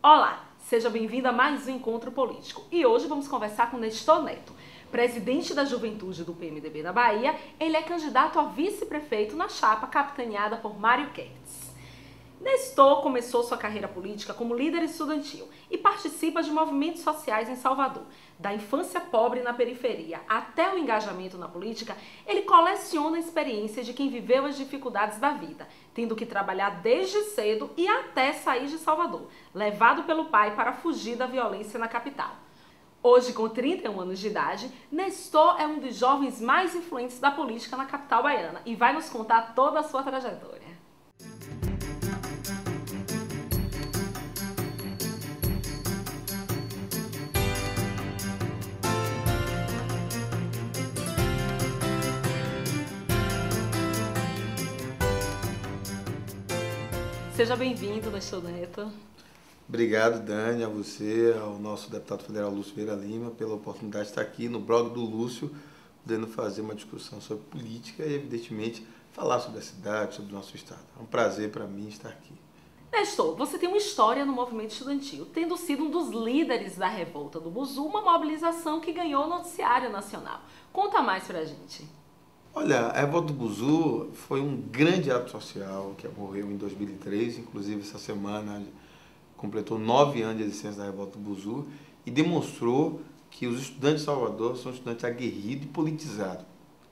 Olá, seja bem-vindo a mais um Encontro Político. E hoje vamos conversar com Nestor Neto, presidente da Juventude do PMDB na Bahia. Ele é candidato a vice-prefeito na chapa capitaneada por Mário Kertz. Nestor começou sua carreira política como líder estudantil e participa de movimentos sociais em Salvador. Da infância pobre na periferia até o engajamento na política, ele coleciona a experiência de quem viveu as dificuldades da vida, tendo que trabalhar desde cedo e até sair de Salvador, levado pelo pai para fugir da violência na capital. Hoje, com 31 anos de idade, Nestor é um dos jovens mais influentes da política na capital baiana e vai nos contar toda a sua trajetória. Seja bem-vindo, Nestor Neto. Obrigado, Dani, a você, ao nosso deputado federal Lúcio Vieira Lima, pela oportunidade de estar aqui no blog do Lúcio, podendo fazer uma discussão sobre política e, evidentemente, falar sobre a cidade, sobre o nosso estado. É um prazer para mim estar aqui. Nestor, você tem uma história no movimento estudantil, tendo sido um dos líderes da Revolta do Buzu, uma mobilização que ganhou o noticiário nacional. Conta mais pra gente. Olha, a Revolta do Buzu foi um grande ato social que ocorreu em 2003, inclusive essa semana completou 9 anos de existência da Revolta do Buzu e demonstrou que os estudantes de Salvador são estudantes aguerridos e politizados.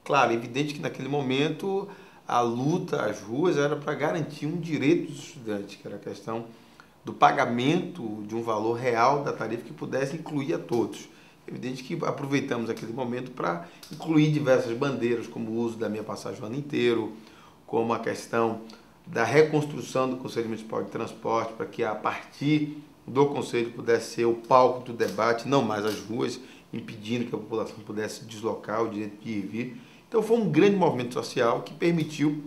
Claro, é evidente que naquele momento a luta às ruas era para garantir um direito dos estudantes, que era a questão do pagamento de um valor real da tarifa que pudesse incluir a todos. É evidente que aproveitamos aquele momento para incluir diversas bandeiras, como o uso da minha passagem o ano inteiro, como a questão da reconstrução do Conselho Municipal de Transporte, para que a partir do Conselho pudesse ser o palco do debate, não mais as ruas, impedindo que a população pudesse deslocar o direito de ir e vir. Então foi um grande movimento social que permitiu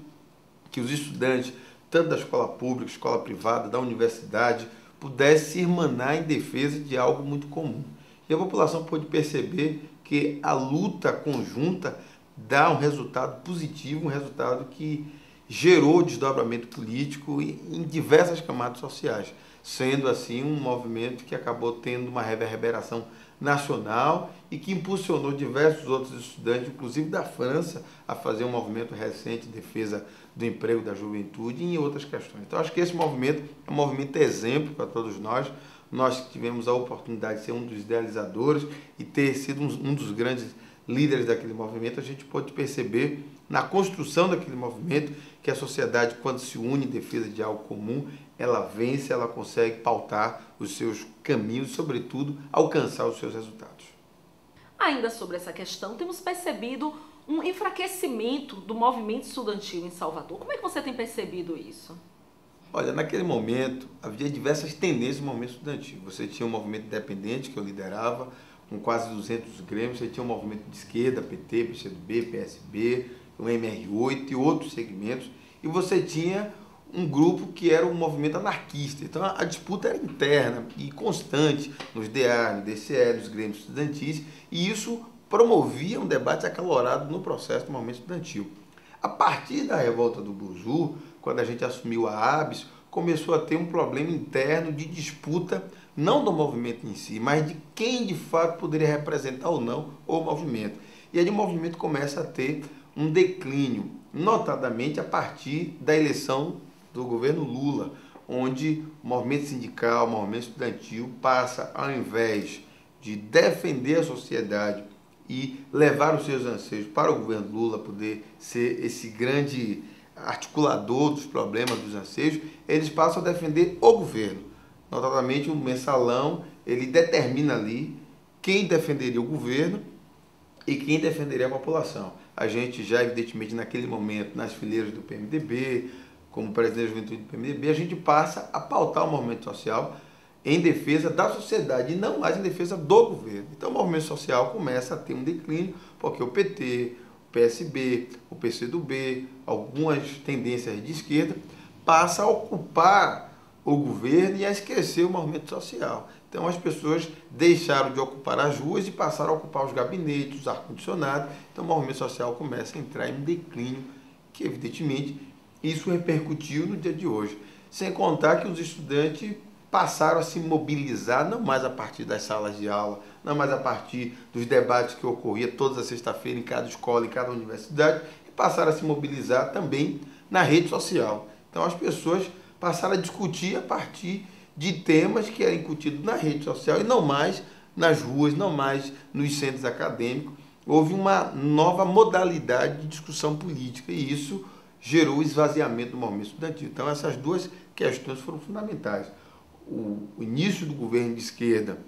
que os estudantes, tanto da escola pública, escola privada, da universidade, pudessem se irmanar em defesa de algo muito comum. E a população pôde perceber que a luta conjunta dá um resultado positivo, um resultado que gerou desdobramento político em diversas camadas sociais, sendo assim um movimento que acabou tendo uma reverberação nacional e que impulsionou diversos outros estudantes, inclusive da França, a fazer um movimento recente em defesa do emprego da juventude e em outras questões. Então, acho que esse movimento é um movimento exemplo para todos nós. Nós que tivemos a oportunidade de ser um dos idealizadores e ter sido um dos grandes líderes daquele movimento, a gente pode perceber na construção daquele movimento que a sociedade, quando se une em defesa de algo comum, ela vence, ela consegue pautar os seus caminhos e, sobretudo, alcançar os seus resultados. Ainda sobre essa questão, temos percebido um enfraquecimento do movimento estudantil em Salvador. Como é que você tem percebido isso? Olha, naquele momento havia diversas tendências no movimento estudantil. Você tinha um movimento independente que eu liderava, com quase 200 grêmios, você tinha um movimento de esquerda, PT, PCdoB, PSB, o MR8 e outros segmentos, e você tinha um grupo que era um movimento anarquista. Então a disputa era interna e constante nos DA, no DCE, nos grêmios estudantis, e isso promovia um debate acalorado no processo do movimento estudantil. A partir da Revolta do Buzu, quando a gente assumiu a ABS, começou a ter um problema interno de disputa, não do movimento em si, mas de quem de fato poderia representar ou não o movimento. E aí o movimento começa a ter um declínio, notadamente a partir da eleição do governo Lula, onde o movimento sindical, o movimento estudantil passa, ao invés de defender a sociedade e levar os seus anseios para o governo Lula poder ser esse grande articulador dos problemas, dos anseios, eles passam a defender o governo. Notadamente, o mensalão, ele determina ali quem defenderia o governo e quem defenderia a população. A gente já, evidentemente, naquele momento, nas fileiras do PMDB, como presidente da juventude do PMDB, a gente passa a pautar o movimento social em defesa da sociedade e não mais em defesa do governo. Então o movimento social começa a ter um declínio, porque o PT, o PSB, o PCdoB, algumas tendências de esquerda, passam a ocupar o governo e a esquecer o movimento social. Então as pessoas deixaram de ocupar as ruas e passaram a ocupar os gabinetes, os ar-condicionados. Então o movimento social começa a entrar em declínio, que evidentemente isso repercutiu no dia de hoje. Sem contar que os estudantes passaram a se mobilizar, não mais a partir das salas de aula, não mais a partir dos debates que ocorriam todas as sexta-feiras em cada escola, em cada universidade, e passaram a se mobilizar também na rede social. Então as pessoas passaram a discutir a partir de temas que eram incutidos na rede social e não mais nas ruas, não mais nos centros acadêmicos. Houve uma nova modalidade de discussão política e isso gerou o esvaziamento do movimento estudantil. Então essas duas questões foram fundamentais. O início do governo de esquerda,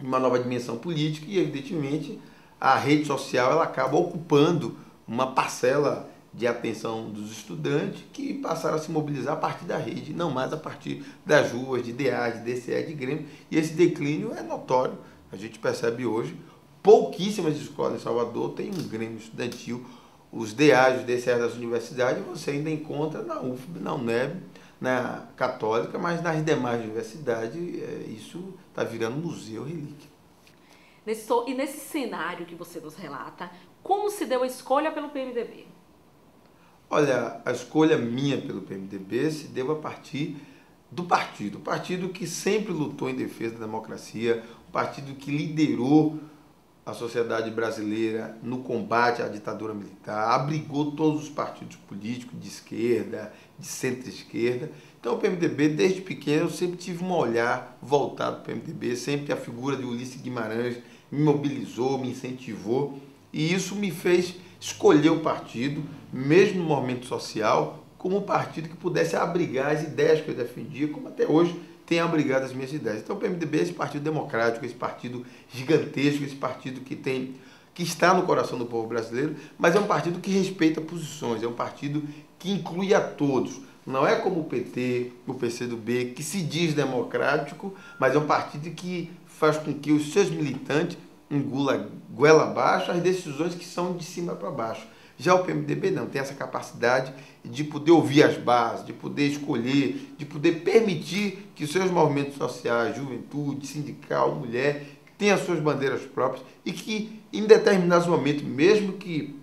uma nova dimensão política e, evidentemente, a rede social ela acaba ocupando uma parcela de atenção dos estudantes que passaram a se mobilizar a partir da rede, não mais a partir das ruas, de ideais, de DCE, de Grêmio. E esse declínio é notório. A gente percebe hoje, pouquíssimas escolas em Salvador têm um Grêmio estudantil. Os DAs, os DCEs das universidades, você ainda encontra na UFB, na UNEB, na Católica, mas nas demais universidades isso está virando museu, relíquia. E nesse cenário que você nos relata, como se deu a escolha pelo PMDB? Olha, a escolha minha pelo PMDB se deu a partir do partido. O partido que sempre lutou em defesa da democracia, o partido que liderou a sociedade brasileira no combate à ditadura militar, abrigou todos os partidos políticos de esquerda, de centro-esquerda. Então o PMDB, desde pequeno, eu sempre tive um olhar voltado para o PMDB, sempre a figura de Ulisses Guimarães me mobilizou, me incentivou, e isso me fez escolher o partido, mesmo no momento social, como um partido que pudesse abrigar as ideias que eu defendia, como até hoje tem abrigado as minhas ideias. Então o PMDB é esse partido democrático, esse partido gigantesco, esse partido que está no coração do povo brasileiro, mas é um partido que respeita posições, é um partido que inclui a todos. Não é como o PT, o PCdoB, que se diz democrático, mas é um partido que faz com que os seus militantes engulam goela abaixo as decisões que são de cima para baixo. Já o PMDB não, tem essa capacidade de poder ouvir as bases, de poder escolher, de poder permitir que os seus movimentos sociais, juventude, sindical, mulher, tenham as suas bandeiras próprias e que, em determinados momentos, mesmo que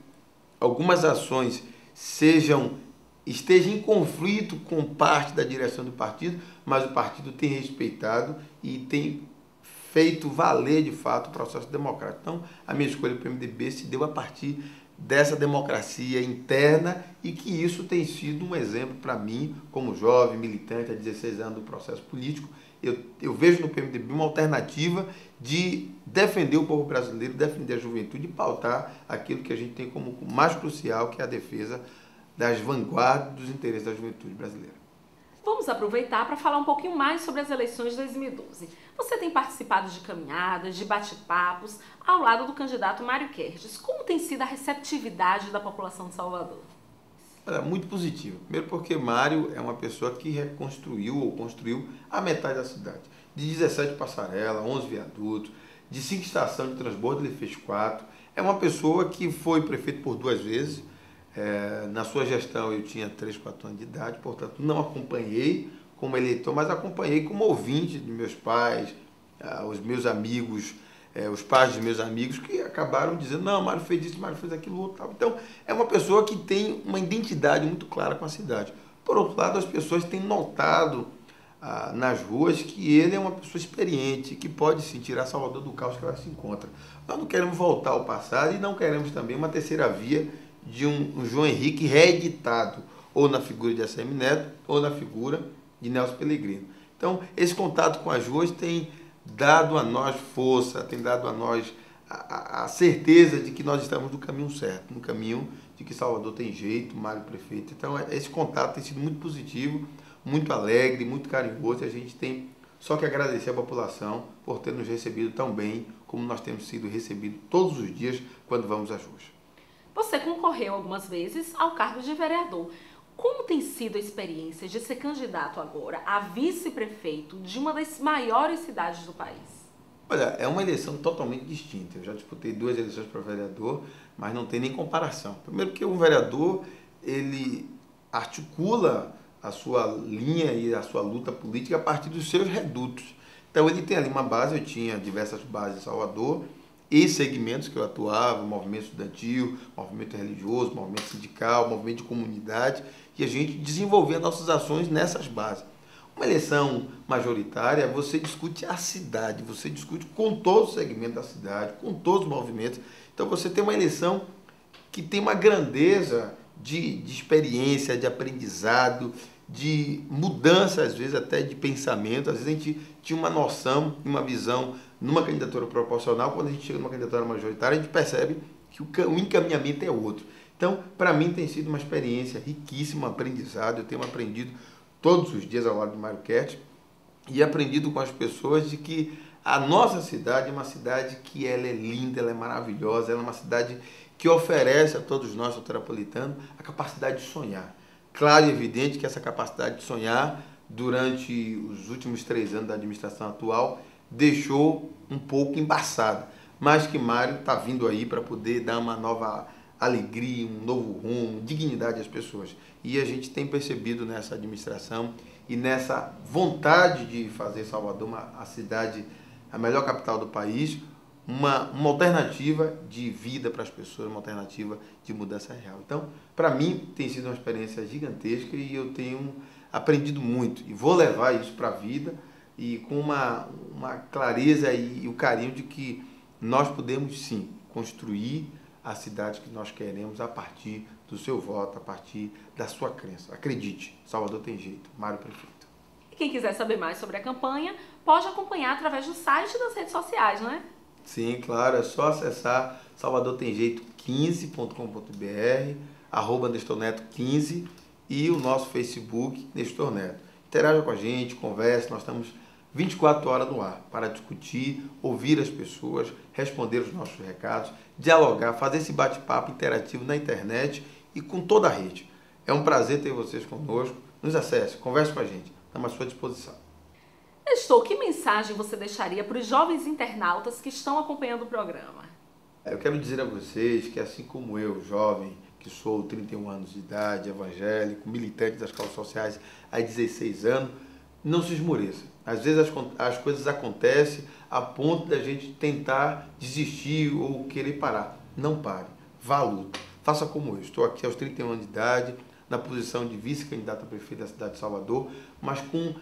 algumas ações estejam em conflito com parte da direção do partido, mas o partido tem respeitado e tem feito valer, de fato, o processo democrático. Então, a minha escolha do PMDB se deu a partir dessa democracia interna e que isso tem sido um exemplo para mim, como jovem, militante há 16 anos do processo político. Eu vejo no PMDB uma alternativa de defender o povo brasileiro, defender a juventude e pautar aquilo que a gente tem como mais crucial, que é a defesa das vanguardas dos interesses da juventude brasileira. Vamos aproveitar para falar um pouquinho mais sobre as eleições de 2012. Você tem participado de caminhadas, de bate-papos, ao lado do candidato Mário Kerdes. Como tem sido a receptividade da população de Salvador? Olha, muito positivo. Primeiro porque Mário é uma pessoa que reconstruiu ou construiu a metade da cidade. De 17 passarelas, 11 viadutos, de 5 estações de transbordo, ele fez 4. É uma pessoa que foi prefeito por 2 vezes. Na sua gestão eu tinha 3, 4 anos de idade, portanto não acompanhei como eleitor, mas acompanhei como ouvinte de meus pais, os meus amigos, os pais de meus amigos que acabaram dizendo, não, Mário fez isso, Mário fez aquilo, outro, tal. Então é uma pessoa que tem uma identidade muito clara com a cidade. Por outro lado, as pessoas têm notado nas ruas que ele é uma pessoa experiente, que pode sim tirar Salvador do caos que ela se encontra. Nós não queremos voltar ao passado e não queremos também uma terceira via de um João Henrique reeditado, ou na figura de ACM Neto, ou na figura de Nelson Pellegrino. Então, esse contato com as ruas tem dado a nós força, tem dado a nós a certeza de que nós estamos no caminho certo, no caminho de que Salvador tem jeito, Mário prefeito. Então, esse contato tem sido muito positivo, muito alegre, muito carinhoso, e a gente tem só que agradecer à população por ter nos recebido tão bem como nós temos sido recebidos todos os dias quando vamos às ruas. Você concorreu algumas vezes ao cargo de vereador. Como tem sido a experiência de ser candidato agora a vice-prefeito de uma das maiores cidades do país? Olha, é uma eleição totalmente distinta. Eu já disputei 2 eleições para vereador, mas não tem nem comparação. Primeiro que um vereador, ele articula a sua linha e a sua luta política a partir dos seus redutos. Então ele tem ali uma base, eu tinha diversas bases em Salvador, e segmentos que eu atuava, movimento estudantil, movimento religioso, movimento sindical, movimento de comunidade, e a gente desenvolvia nossas ações nessas bases. Uma eleição majoritária, você discute a cidade, você discute com todo o segmento da cidade, com todos os movimentos. Então você tem uma eleição que tem uma grandeza de experiência, de aprendizado, de mudança, às vezes até de pensamento. Às vezes a gente tinha uma noção, uma visão numa candidatura proporcional, quando a gente chega numa candidatura majoritária, a gente percebe que o encaminhamento é outro. Então, para mim tem sido uma experiência riquíssima, um aprendizado. Eu tenho aprendido todos os dias ao lado do Mário Kertz e aprendido com as pessoas de que a nossa cidade é uma cidade que ela é linda, ela é maravilhosa, ela é uma cidade que oferece a todos nós, soteropolitanos, a capacidade de sonhar. Claro e evidente que essa capacidade de sonhar, durante os últimos 3 anos da administração atual, deixou um pouco embaçada, mas que Mário está vindo aí para poder dar uma nova alegria, um novo rumo, dignidade às pessoas. E a gente tem percebido nessa administração e nessa vontade de fazer Salvador a cidade, a melhor capital do país, uma alternativa de vida para as pessoas, uma alternativa de mudança real. Então, para mim, tem sido uma experiência gigantesca e eu tenho aprendido muito. E vou levar isso para a vida e com uma clareza e o carinho de que nós podemos, sim, construir a cidade que nós queremos a partir do seu voto, a partir da sua crença. Acredite, Salvador tem jeito. Mário Prefeito. E quem quiser saber mais sobre a campanha, pode acompanhar através do site e das redes sociais, não é? Sim, claro, é só acessar salvadortemjeito15.com.br, @NestorNeto15 e o nosso Facebook, Nestor Neto. Interaja com a gente, converse, nós estamos 24 horas no ar para discutir, ouvir as pessoas, responder os nossos recados, dialogar, fazer esse bate-papo interativo na internet e com toda a rede. É um prazer ter vocês conosco. Nos acesse, converse com a gente, estamos à sua disposição. Nestor, que mensagem você deixaria para os jovens internautas que estão acompanhando o programa? Eu quero dizer a vocês que, assim como eu, jovem, que sou 31 anos de idade, evangélico, militante das causas sociais há 16 anos, não se esmoreça. Às vezes as coisas acontecem a ponto da gente tentar desistir ou querer parar. Não pare, vá à luta. Faça como eu. Estou aqui aos 31 anos de idade, na posição de vice-candidato a prefeito da cidade de Salvador, mas com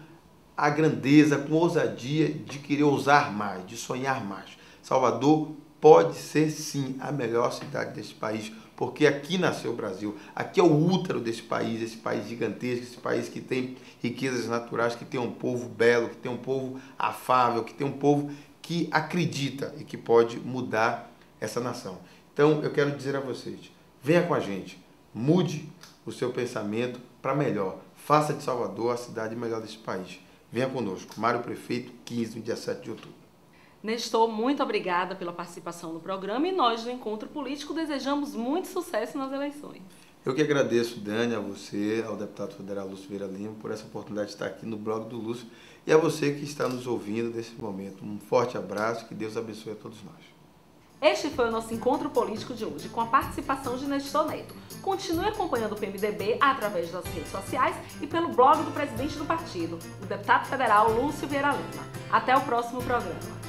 a grandeza, com ousadia de querer ousar mais, de sonhar mais. Salvador pode ser, sim, a melhor cidade desse país, porque aqui nasceu o Brasil, aqui é o útero desse país, esse país gigantesco, esse país que tem riquezas naturais, que tem um povo belo, que tem um povo afável, que tem um povo que acredita e que pode mudar essa nação. Então, eu quero dizer a vocês, venha com a gente, mude o seu pensamento para melhor, faça de Salvador a cidade melhor desse país. Venha conosco, Mário Prefeito, 15, no dia 7 de outubro. Nestor, muito obrigada pela participação no programa e nós do Encontro Político desejamos muito sucesso nas eleições. Eu que agradeço, Dani, a você, ao deputado federal Lúcio Vieira Lima, por essa oportunidade de estar aqui no blog do Lúcio e a você que está nos ouvindo nesse momento. Um forte abraço, que Deus abençoe a todos nós. Este foi o nosso Encontro Político de hoje, com a participação de Nestor Neto. Continue acompanhando o PMDB através das redes sociais e pelo blog do presidente do partido, o deputado federal Lúcio Vieira Lima. Até o próximo programa.